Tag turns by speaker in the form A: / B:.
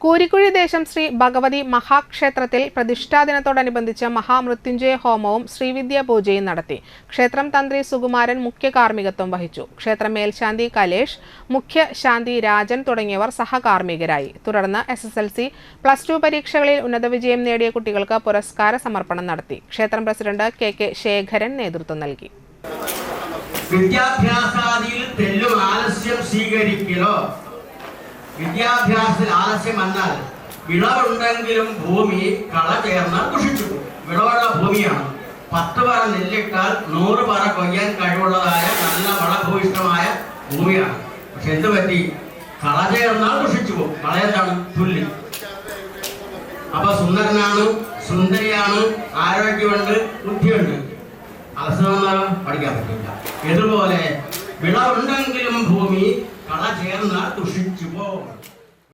A: കൂരിക്കുഴി ദേശം ശ്രീ ഭഗവതി മഹാക്ഷേത്രത്തിൽ പ്രതിഷ്ഠാ ദിനത്തോടനുബന്ധിച്ച് മഹാമൃത്യുഞ്ജയ ഹോമവും ശ്രീവിദ്യ പൂജയും നടത്തി. ക്ഷേത്രം തന്ത്രി സുകുമാരൻ മുഖ്യ കാർമ്മികത്വം വഹിച്ചു. ക്ഷേത്ര മേൽശാന്തി കലേഷ്, മുഖ്യ ശാന്തി രാജൻ തുടങ്ങിയവർ സഹകാർമ്മികരായി. തുടർന്ന് SSLC, +2 പരീക്ഷകളിൽ ഉന്നത വിജയം നേടിയ കുട്ടികൾക്ക് പുരസ്കാര സമർപ്പണം നടത്തി. ക്ഷേത്രം പ്രസിഡന്റ് KK ശേഖരൻ നേതൃത്വം നൽകി.
B: വിദ്യാഭ്യാസത്തിൽ ആലസ്യം വന്നാൽ വിളവുണ്ടെങ്കിലും ഭൂമി കള ചേർന്നാൽ ദുഷിച്ചു. വിളവുള്ള ഭൂമിയാണ്. 10 പറ നെല്ലിട്ടാൽ 100 പറ കൊയ്യാൻ കഴിവുള്ളതായ നല്ല വളഭൂയിഷ്ടമായ ഭൂമിയാണ്. പക്ഷെ എന്ത് പറ്റി? കള ചേർന്നാൽ ദുഷിച്ചു പോകും. കള എന്താണ്? പുല്ല്. അപ്പൊ സുന്ദരനാണ്, സുന്ദരിയാണ്, ആരോഗ്യമുണ്ട്, ബുദ്ധിയുണ്ട്. അലസം വന്നാൽ പഠിക്കാൻ പറ്റില്ല. ഇതുപോലെ വിളവുണ്ടെങ്കിലും ഭൂമി കള ചേർന്നാൽ ദുഷിച്ചു പോകും.